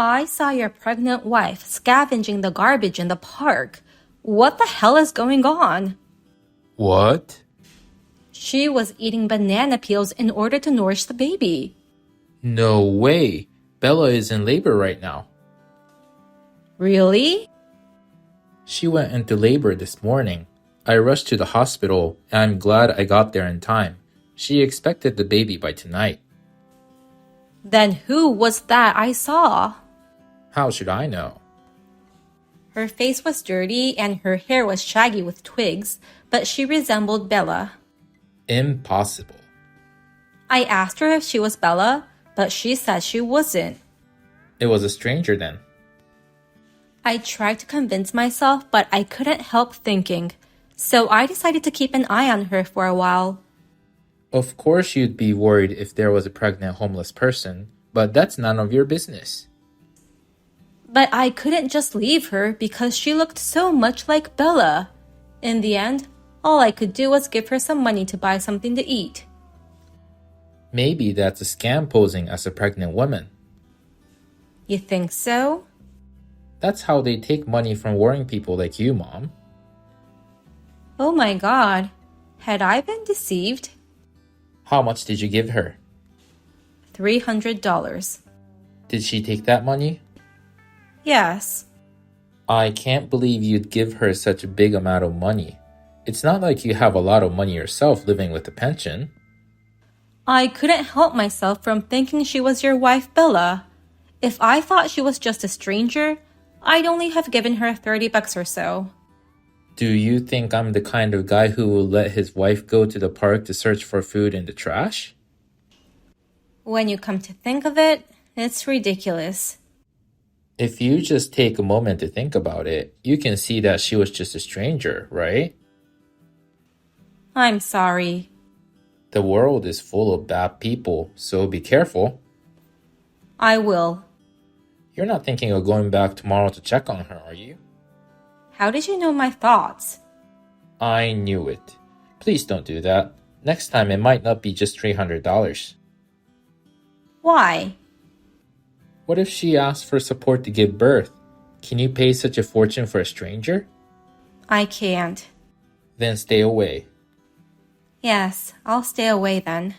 I saw your pregnant wife scavenging the garbage in the park. What the hell is going on? What? She was eating banana peels in order to nourish the baby. No way. Bella is in labor right now. Really? She went into labor this morning. I rushed to the hospital, and I'm glad I got there in time. She expected the baby by tonight. Then who was that I saw? How should I know? Her face was dirty and her hair was shaggy with twigs, but she resembled Bella. Impossible. I asked her if she was Bella, but she said she wasn't. It was a stranger then. I tried to convince myself, but I couldn't help thinking. So I decided to keep an eye on her for a while. Of course you'd be worried if there was a pregnant homeless person, but that's none of your business. But I couldn't just leave her because she looked so much like Bella. In the end, all I could do was give her some money to buy something to eat. Maybe that's a scam posing as a pregnant woman. You think so? That's how they take money from worrying people like you, Mom. Oh my God. Had I been deceived? How much did you give her? $300. Did she take that money? Yes. I can't believe you'd give her such a big amount of money. It's not like you have a lot of money yourself living with a pension. I couldn't help myself from thinking she was your wife, Bella. If I thought she was just a stranger, I'd only have given her $30 or so. Do you think I'm the kind of guy who will let his wife go to the park to search for food in the trash? When you come to think of it, it's ridiculous. If you just take a moment to think about it, you can see that she was just a stranger, right? I'm sorry. The world is full of bad people, so be careful. I will. You're not thinking of going back tomorrow to check on her, are you? How did you know my thoughts? I knew it. Please don't do that. Next time it might not be just $300. Why? What if she asks for support to give birth? Can you pay such a fortune for a stranger? I can't. Then stay away. Yes, I'll stay away then.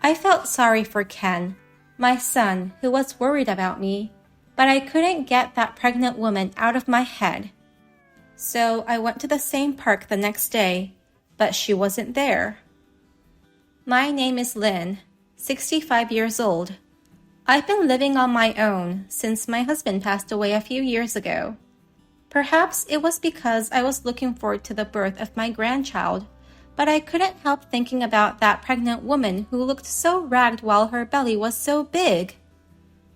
I felt sorry for Ken, my son, who was worried about me, but I couldn't get that pregnant woman out of my head. So I went to the same park the next day, but she wasn't there. My name is Lynn, 65 years old. I've been living on my own since my husband passed away a few years ago. Perhaps it was because I was looking forward to the birth of my grandchild, but I couldn't help thinking about that pregnant woman who looked so ragged while her belly was so big.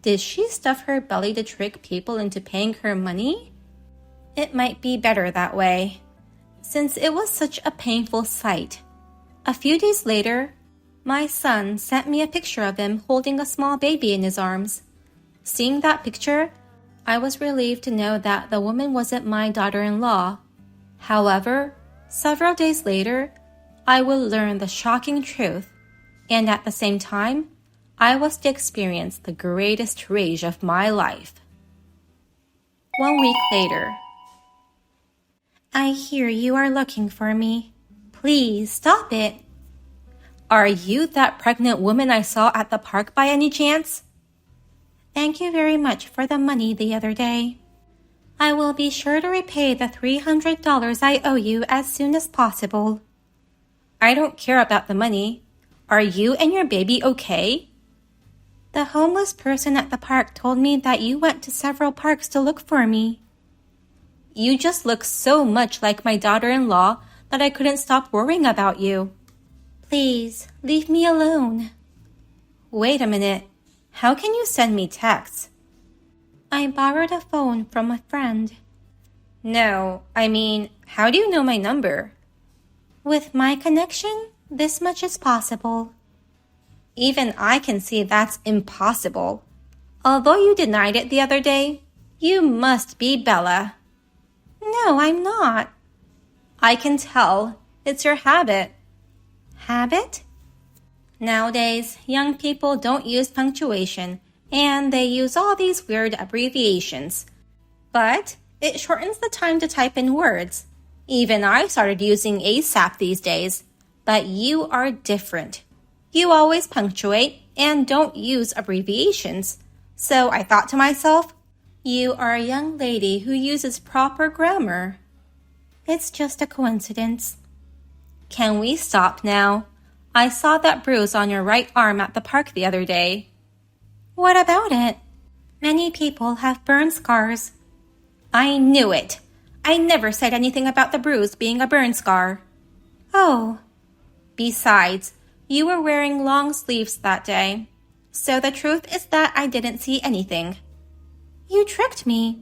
Did she stuff her belly to trick people into paying her money? It might be better that way, since it was such a painful sight. A few days later, my son sent me a picture of him holding a small baby in his arms. Seeing that picture, I was relieved to know that the woman wasn't my daughter-in-law. However, several days later, I would learn the shocking truth, and at the same time, I was to experience the greatest rage of my life. 1 week later. I hear you are looking for me. Please stop it. Are you that pregnant woman I saw at the park by any chance? Thank you very much for the money the other day. I will be sure to repay the $300 I owe you as soon as possible. I don't care about the money. Are you and your baby okay? The homeless person at the park told me that you went to several parks to look for me. You just look so much like my daughter-in-law that I couldn't stop worrying about you. Please, leave me alone. Wait a minute. How can you send me texts? I borrowed a phone from a friend. No, I mean, how do you know my number? With my connection, this much is possible. Even I can see that's impossible. Although you denied it the other day, you must be Bella. No, I'm not. I can tell. It's your habit. Habit? Nowadays, young people don't use punctuation, and they use all these weird abbreviations. But it shortens the time to type in words. Even I started using ASAP these days. But you are different. You always punctuate and don't use abbreviations. So I thought to myself, you are a young lady who uses proper grammar. It's just a coincidence. Can we stop now? I saw that bruise on your right arm at the park the other day. What about it? Many people have burn scars. I knew it. I never said anything about the bruise being a burn scar. Oh. Besides, you were wearing long sleeves that day. So the truth is that I didn't see anything. You tricked me.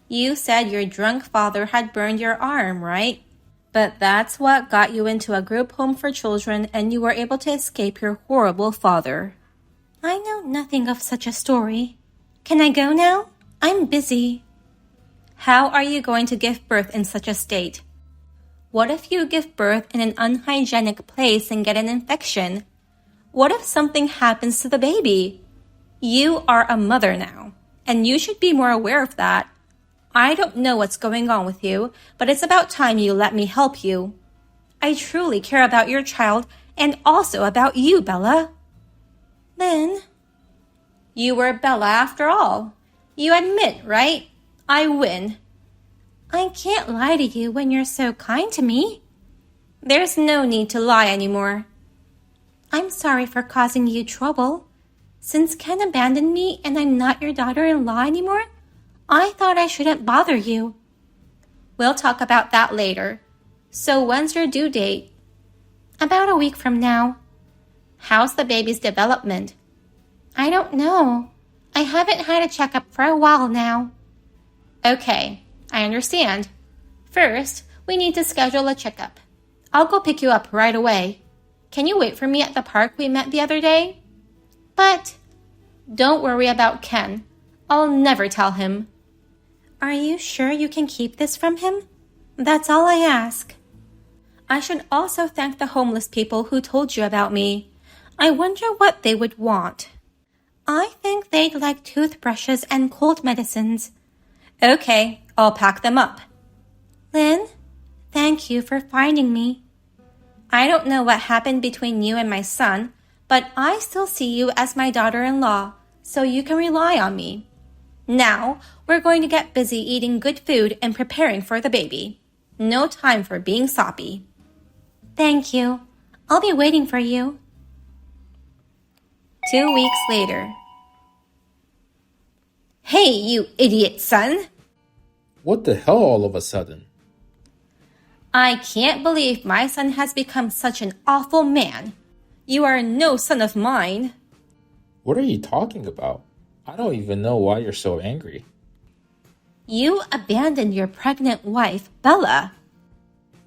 You said your drunk father had burned your arm, right? But that's what got you into a group home for children and you were able to escape your horrible father. I know nothing of such a story. Can I go now? I'm busy. How are you going to give birth in such a state? What if you give birth in an unhygienic place and get an infection? What if something happens to the baby? You are a mother now, and you should be more aware of that. I don't know what's going on with you, but it's about time you let me help you. I truly care about your child and also about you, Bella. Lynn? You were Bella after all. You admit, right? I win. I can't lie to you when you're so kind to me. There's no need to lie anymore. I'm sorry for causing you trouble. Since Ken abandoned me and I'm not your daughter-in-law anymore, I thought I shouldn't bother you. We'll talk about that later. So when's your due date? About a week from now. How's the baby's development? I don't know. I haven't had a checkup for a while now. Okay, I understand. First, we need to schedule a checkup. I'll go pick you up right away. Can you wait for me at the park we met the other day? But don't worry about Ken. I'll never tell him. Are you sure you can keep this from him? That's all I ask. I should also thank the homeless people who told you about me. I wonder what they would want. I think they'd like toothbrushes and cold medicines. Okay, I'll pack them up. Lynn, thank you for finding me. I don't know what happened between you and my son, but I still see you as my daughter-in-law, so you can rely on me. Now, we're going to get busy eating good food and preparing for the baby. No time for being soppy. Thank you. I'll be waiting for you. 2 weeks later. Hey, you idiot son! What the hell all of a sudden? I can't believe my son has become such an awful man. You are no son of mine. What are you talking about? I don't even know why you're so angry. You abandoned your pregnant wife, Bella.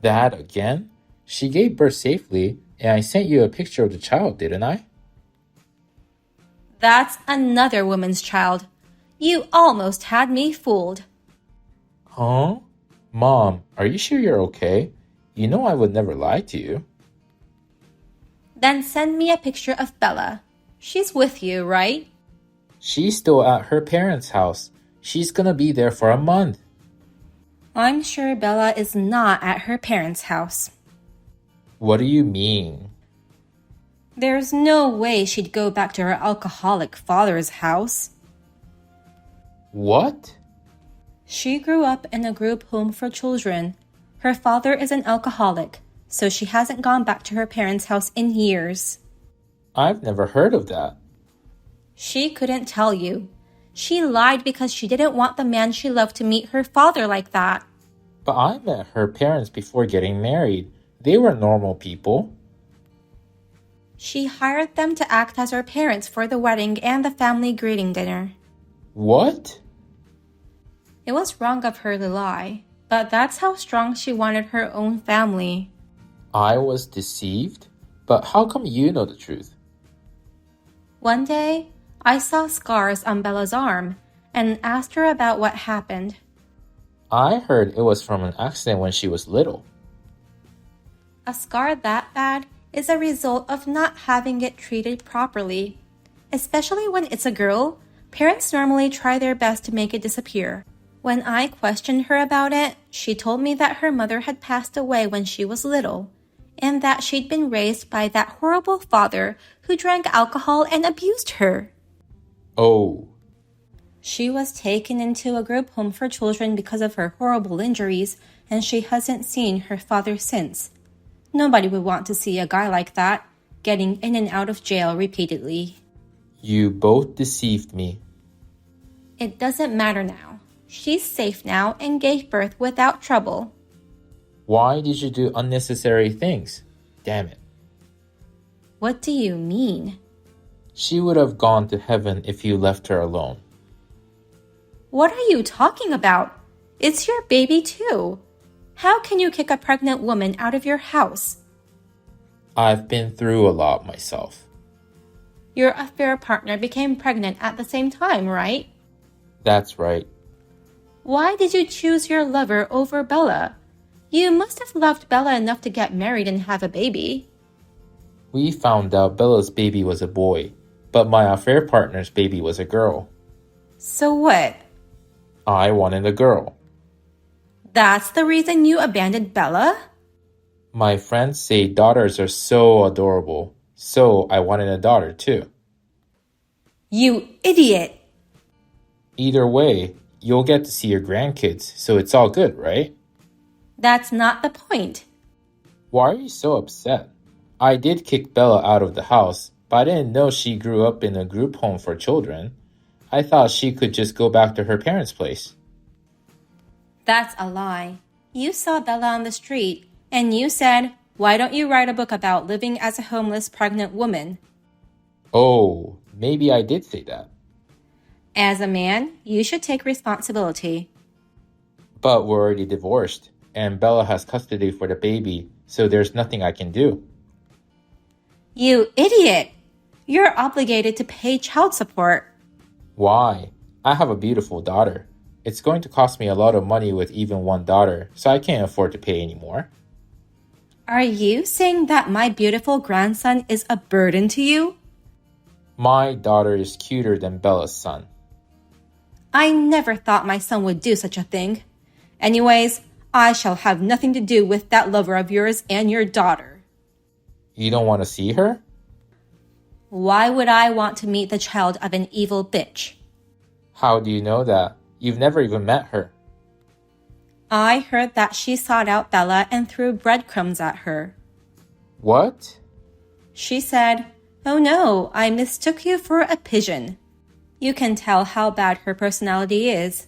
That again? She gave birth safely, and I sent you a picture of the child, didn't I? That's another woman's child. You almost had me fooled. Huh? Mom, are you sure you're okay? You know I would never lie to you. Then send me a picture of Bella. She's with you, right? She's still at her parents' house. She's gonna be there for a month. I'm sure Bella is not at her parents' house. What do you mean? There's no way she'd go back to her alcoholic father's house. What? She grew up in a group home for children. Her father is an alcoholic, so she hasn't gone back to her parents' house in years. I've never heard of that. She couldn't tell you. She lied because she didn't want the man she loved to meet her father like that. But I met her parents before getting married. They were normal people. She hired them to act as her parents for the wedding and the family greeting dinner. What? It was wrong of her to lie, but that's how strong she wanted her own family. I was deceived? But how come you know the truth? One day, I saw scars on Bella's arm and asked her about what happened. I heard it was from an accident when she was little. A scar that bad is a result of not having it treated properly. Especially when it's a girl, parents normally try their best to make it disappear. When I questioned her about it, she told me that her mother had passed away when she was little, and that she'd been raised by that horrible father who drank alcohol and abused her. Oh. She was taken into a group home for children because of her horrible injuries, and she hasn't seen her father since. Nobody would want to see a guy like that, getting in and out of jail repeatedly. You both deceived me. It doesn't matter now. She's safe now and gave birth without trouble. Why did you do unnecessary things? Damn it. What do you mean? She would have gone to heaven if you left her alone. What are you talking about? It's your baby too. How can you kick a pregnant woman out of your house? I've been through a lot myself. Your affair partner became pregnant at the same time, right? That's right. Why did you choose your lover over Bella? You must have loved Bella enough to get married and have a baby. We found out Bella's baby was a boy, but my affair partner's baby was a girl. So what? I wanted a girl. That's the reason you abandoned Bella? My friends say daughters are so adorable, so I wanted a daughter too. You idiot! Either way, you'll get to see your grandkids, so it's all good, right? That's not the point. Why are you so upset? I did kick Bella out of the house, but I didn't know she grew up in a group home for children. I thought she could just go back to her parents' place. That's a lie. You saw Bella on the street, and you said, "Why don't you write a book about living as a homeless pregnant woman?" Oh, maybe I did say that. As a man, you should take responsibility. But we're already divorced, and Bella has custody for the baby, so there's nothing I can do. You idiot! You're obligated to pay child support. Why? I have a beautiful daughter. It's going to cost me a lot of money with even one daughter, so I can't afford to pay anymore. Are you saying that my beautiful grandson is a burden to you? My daughter is cuter than Bella's son. I never thought my son would do such a thing. Anyways, I shall have nothing to do with that lover of yours and your daughter. You don't want to see her? Why would I want to meet the child of an evil bitch? How do you know that? You've never even met her. I heard that she sought out Bella and threw breadcrumbs at her. What? She said, "Oh no, I mistook you for a pigeon." You can tell how bad her personality is.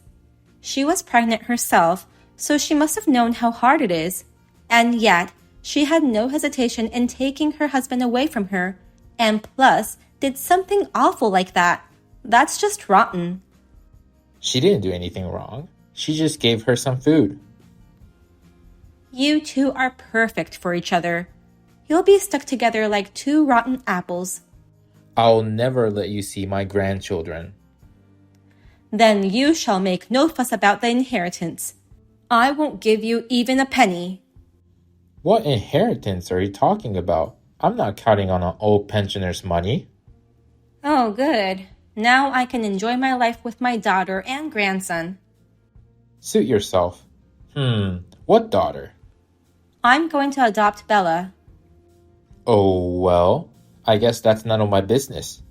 She was pregnant herself, so she must have known how hard it is. And yet, she had no hesitation in taking her husband away from her, and plus, did something awful like that. That's just rotten. She didn't do anything wrong. She just gave her some food. You two are perfect for each other. You'll be stuck together like two rotten apples. I'll never let you see my grandchildren. Then you shall make no fuss about the inheritance. I won't give you even a penny. What inheritance are you talking about? I'm not counting on an old pensioner's money. Oh, good. Now I can enjoy my life with my daughter and grandson. Suit yourself. What daughter? I'm going to adopt Bella. Oh, well, I guess that's none of my business.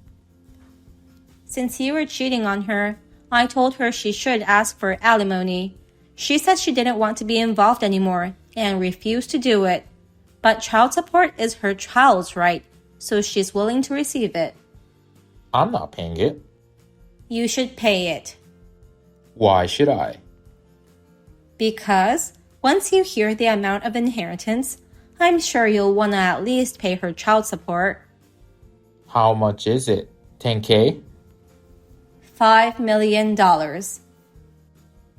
Since you were cheating on her, I told her she should ask for alimony. She said she didn't want to be involved anymore and refused to do it. But child support is her child's right, so she's willing to receive it. I'm not paying it. You should pay it. Why should I? Because once you hear the amount of inheritance, I'm sure you'll want to at least pay her child support. How much is it? 10K? $5 million.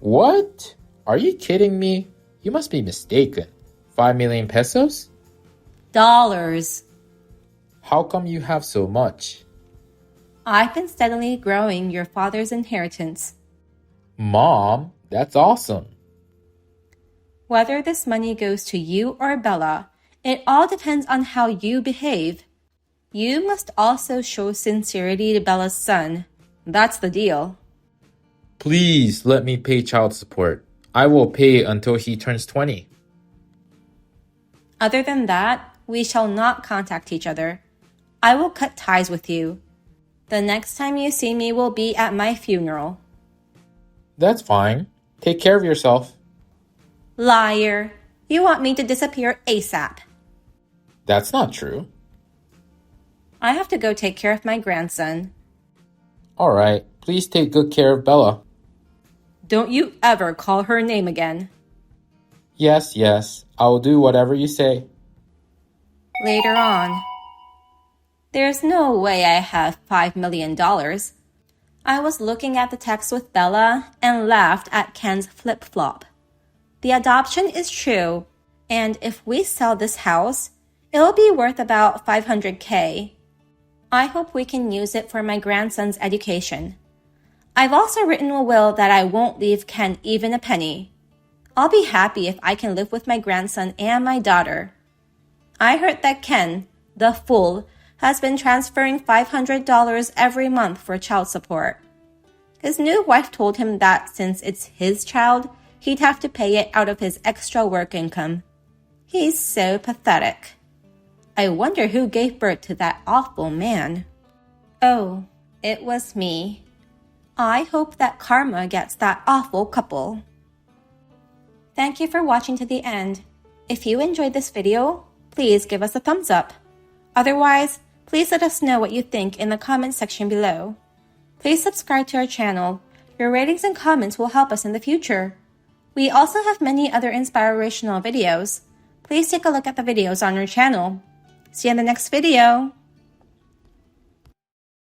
What? Are you kidding me? You must be mistaken. 5 million pesos? Dollars. How come you have so much? I've been steadily growing your father's inheritance. Mom, that's awesome. Whether this money goes to you or Bella, it all depends on how you behave. You must also show sincerity to Bella's son. That's the deal. Please let me pay child support. I will pay until he turns 20. Other than that, we shall not contact each other. I will cut ties with you. The next time you see me will be at my funeral. That's fine. Take care of yourself. Liar. You want me to disappear ASAP. That's not true. I have to go take care of my grandson. All right, please take good care of Bella. Don't you ever call her name again. Yes, I will do whatever you say. Later on. There's no way I have $5 million. I was looking at the text with Bella and laughed at Ken's flip-flop. The adoption is true, and if we sell this house, it'll be worth about $500K. I hope we can use it for my grandson's education. I've also written a will that I won't leave Ken even a penny. I'll be happy if I can live with my grandson and my daughter. I heard that Ken, the fool, has been transferring $500 every month for child support. His new wife told him that since it's his child, he'd have to pay it out of his extra work income. He's so pathetic. I wonder who gave birth to that awful man. Oh, it was me. I hope that karma gets that awful couple. Thank you for watching to the end. If you enjoyed this video, please give us a thumbs up. Otherwise, please let us know what you think in the comment section below. Please subscribe to our channel. Your ratings and comments will help us in the future. We also have many other inspirational videos. Please take a look at the videos on our channel. See you in the next video.